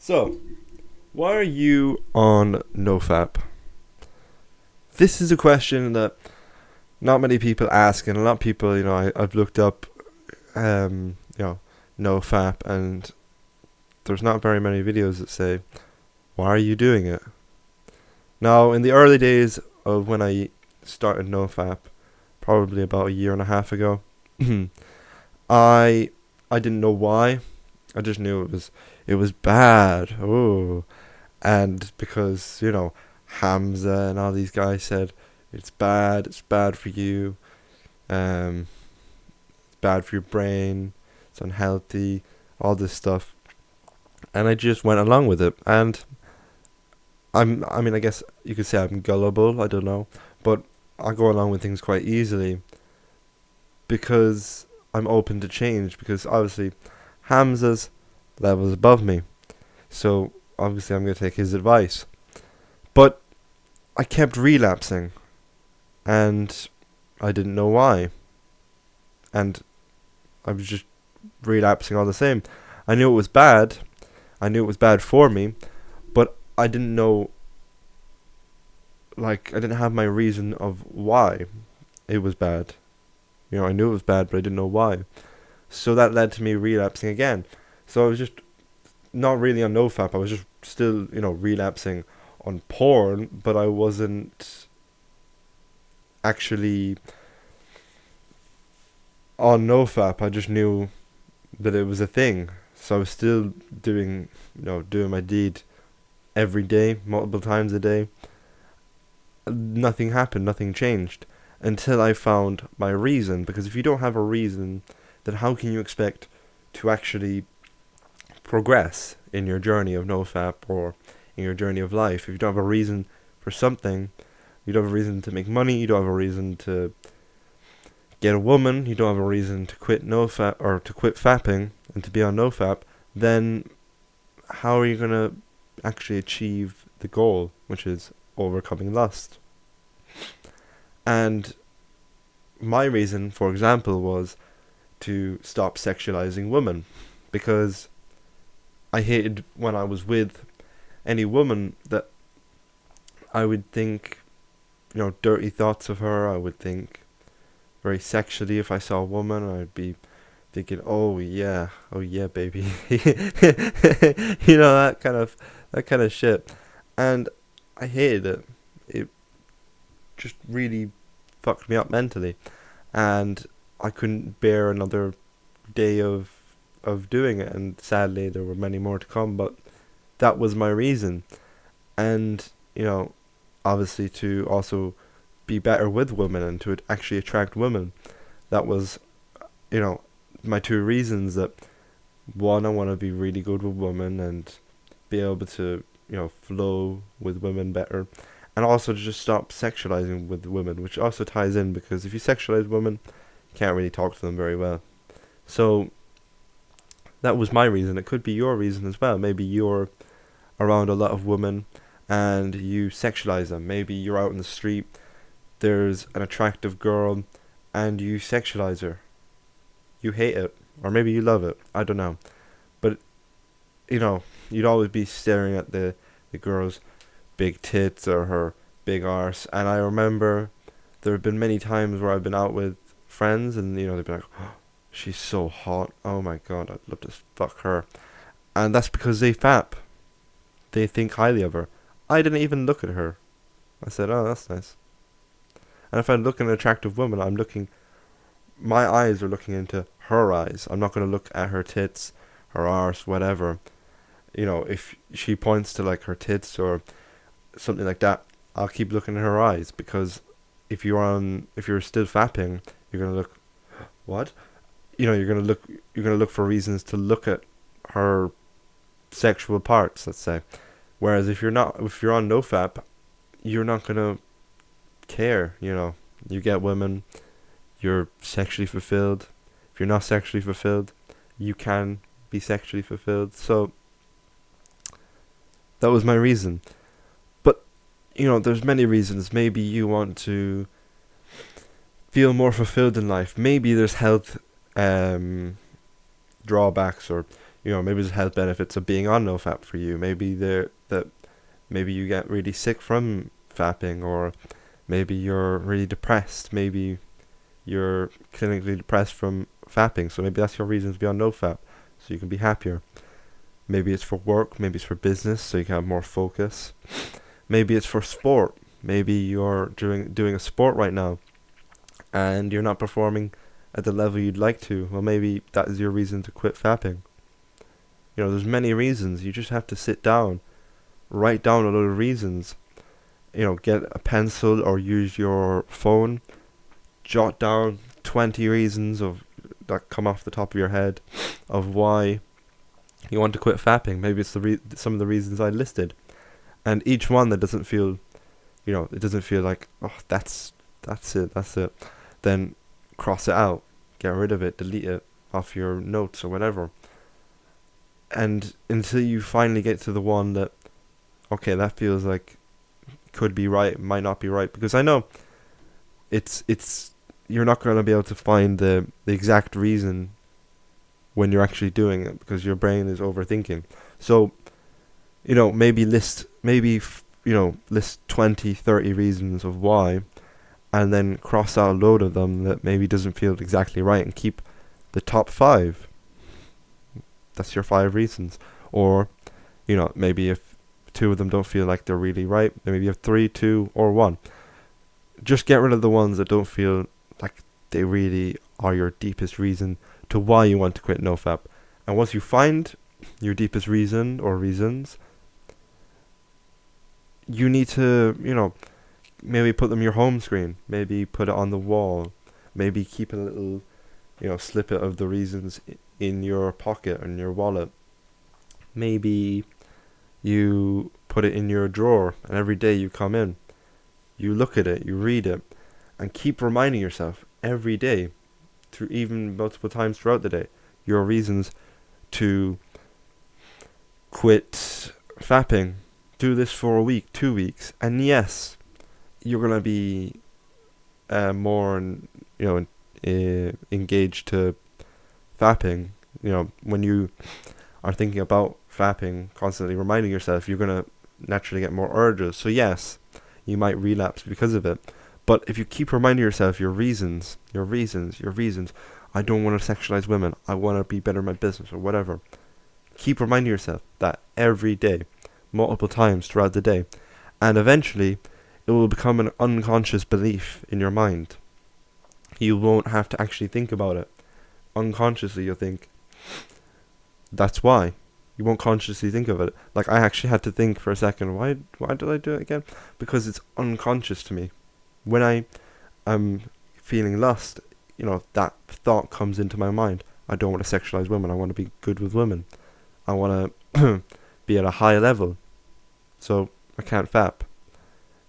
So, why are you on NoFap? This is a question that not many people ask, and a lot of people, I've looked up, um, you know, NoFap, and there's not very many videos that say, why are you doing it? Now, in the early days of when I started NoFap, probably about a year and a half ago, I I didn't know why. I just knew it was bad. Oh, and because Hamza and all these guys said it's bad for you, um, it's bad for your brain, it's unhealthy, all this stuff, and I just went along with it. And I guess you could say I'm gullible. I don't know, but I go along with things quite easily because I'm open to change. Because obviously, Hamza's levels above me, so obviously I'm going to take his advice. But I kept relapsing, and I didn't know why. And I was just relapsing all the same. I knew it was bad. I knew it was bad for me, but I didn't know, I didn't have my reason of why it was bad. I knew it was bad, but I didn't know why. So that led to me relapsing again. So I was just not really on NoFap. I was just still, relapsing on porn, but I wasn't actually on NoFap. I just knew that it was a thing. So I was still doing my deed every day, multiple times a day. Nothing happened, nothing changed until I found my reason. Because if you don't have a reason, then how can you expect to actually progress in your journey of NoFap or in your journey of life? If you don't have a reason for something, you don't have a reason to make money, you don't have a reason to get a woman, you don't have a reason to quit NoFap or to quit fapping and to be on NoFap, then how are you going to actually achieve the goal, which is overcoming lust? And my reason, for example, was to stop sexualizing women, because I hated when I was with any woman that I would think, dirty thoughts of her. I would think very sexually. If I saw a woman, I'd be thinking, oh yeah, baby, that kind of shit, and I hated it. It just really fucked me up mentally, and I couldn't bear another day of doing it. And sadly, there were many more to come, but that was my reason. And obviously to also be better with women and to actually attract women. That was, my two reasons. That one, I want to be really good with women and be able to, flow with women better. And also to just stop sexualizing with women, which also ties in, because if you sexualize women, you can't really talk to them very well. So that was my reason. It could be your reason as well. Maybe you're around a lot of women and you sexualize them. Maybe you're out in the street, there's an attractive girl, and you sexualize her. You hate it, or maybe you love it. I don't know. But, you'd always be staring at the girl's big tits or her big arse. And I remember there have been many times where I've been out with friends and, they'd be like, oh, she's so hot. Oh my god, I'd love to fuck her. And that's because they fap. They think highly of her. I didn't even look at her. I said, oh, that's nice. And if I look at an attractive woman, my eyes are looking into her eyes. I'm not going to look at her tits, her arse, whatever. If she points to her tits or something like that, I'll keep looking at her eyes, because if you're still fapping, you're going to look, what? You're going to look for reasons to look at her sexual parts, let's say. Whereas if you're on NoFap, you're not gonna care. You get women, you're sexually fulfilled. If you're not sexually fulfilled, you can be sexually fulfilled. So that was my reason. But there's many reasons. Maybe you want to feel more fulfilled in life. Maybe there's health drawbacks, or maybe there's health benefits of being on NoFap for you. Maybe you get really sick from fapping, or maybe you're really depressed. Maybe you're clinically depressed from fapping, so maybe that's your reason to be on NoFap, so you can be happier. Maybe it's for work, maybe it's for business, so you can have more focus. Maybe it's for sport. Maybe you're doing a sport right now, and you're not performing at the level you'd like to. Well, maybe that is your reason to quit fapping. There's many reasons. You just have to sit down, write down a lot of reasons. Get a pencil or use your phone, jot down 20 reasons that come off the top of your head of why you want to quit fapping. Maybe it's some of the reasons I listed, and each one that doesn't feel, it doesn't feel like, oh, that's it. Then cross it out, get rid of it, delete it off your notes or whatever. And until you finally get to the one that, okay, that feels like could be right, might not be right, because I know it's you're not going to be able to find the exact reason when you're actually doing it, because your brain is overthinking. So, maybe list 20, 30 reasons of why, and then cross out a load of them that maybe doesn't feel exactly right, and keep the top 5. That's your 5 reasons. Or, maybe if 2 of them don't feel like they're really right, then maybe you have 3, 2, or 1. Just get rid of the ones that don't feel like they really are your deepest reason to why you want to quit NoFap. And once you find your deepest reason or reasons, you need to, maybe put them on your home screen, maybe put it on the wall, maybe keep a little, snippet of the reasons in your pocket, in your wallet. Maybe you put it in your drawer, and every day you come in, you look at it, you read it, and keep reminding yourself every day, through even multiple times throughout the day, your reasons to quit fapping. Do this for a week, 2 weeks, and yes, you're gonna be more engaged to fapping. When you are thinking about fapping, constantly reminding yourself, you're gonna naturally get more urges. So yes, you might relapse because of it. But if you keep reminding yourself your reasons, I don't want to sexualize women, I want to be better in my business, or whatever. Keep reminding yourself that every day, multiple times throughout the day, and eventually it will become an unconscious belief in your mind. You won't have to actually think about it. Unconsciously you'll think, that's why. You won't consciously think of it. Like, I actually had to think for a second, why did I do it again? Because it's unconscious to me. When I am feeling lust, that thought comes into my mind. I don't want to sexualize women, I want to be good with women. I want to be at a high level. So I can't fap.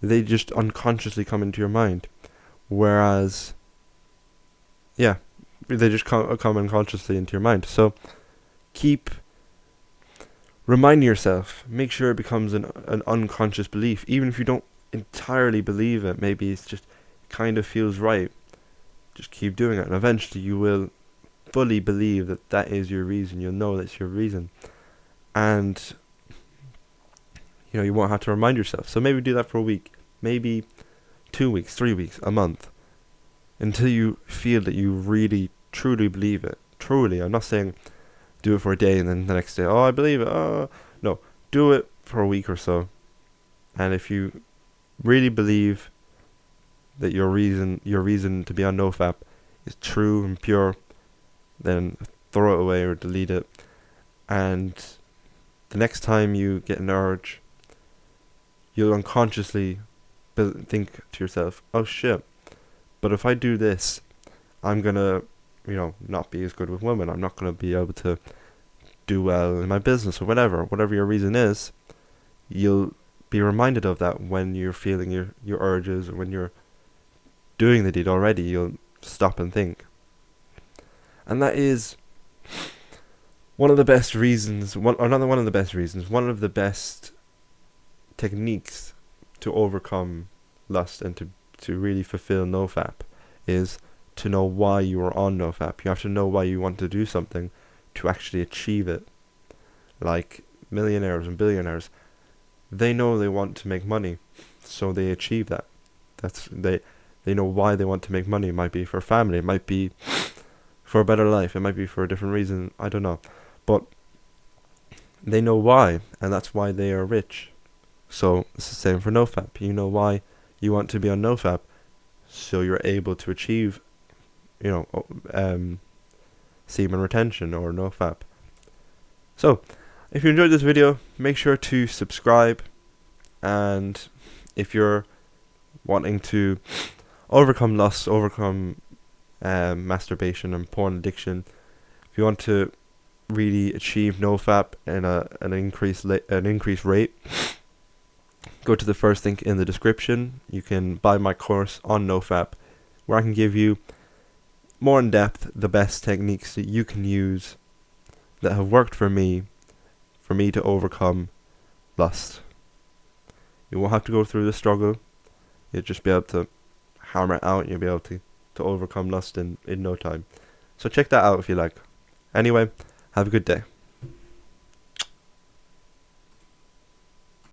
They just unconsciously come into your mind. Whereas, yeah, they just come unconsciously into your mind. So keep reminding yourself. Make sure it becomes an unconscious belief. Even if you don't entirely believe it, maybe it's just kind of feels right. Just keep doing it, and eventually you will fully believe that is your reason. You'll know that's your reason. And you won't have to remind yourself. So maybe do that for a week, maybe 2 weeks, 3 weeks, a month, until you feel that you really truly believe it. Truly, I'm not saying do it for a day and then the next day, oh, I believe it. Oh, no, do it for a week or so. And if you really believe that your reason to be on NoFap is true and pure, then throw it away or delete it. And the next time you get an urge, you'll unconsciously think to yourself, oh shit, but if I do this, I'm gonna, not be as good with women. I'm not gonna be able to do well in my business, or whatever your reason is. You'll be reminded of that when you're feeling your urges, or when you're doing the deed already. You'll stop and think. And that is one of the best reasons, one of the best techniques to overcome lust and to really fulfill NoFap is to know why you are on NoFap. You have to know why you want to do something to actually achieve it. like millionaires and billionaires, they know they want to make money, so they achieve that. They know why they want to make money. It might be for family, it might be for a better life, it might be for a different reason, I don't know. But they know why, and that's why they are rich. So it's the same for NoFap. You know why you want to be on NoFap, so you're able to achieve, semen retention or NoFap. So, if you enjoyed this video, make sure to subscribe, and if you're wanting to overcome lust, overcome masturbation and porn addiction, if you want to really achieve NoFap in an increased rate, go to the first link in the description. You can buy my course on NoFap, where I can give you more in depth the best techniques that you can use that have worked for me to overcome lust. You won't have to go through the struggle. You'll just be able to hammer it out. You'll be able to overcome lust in no time. So check that out if you like. Anyway, have a good day.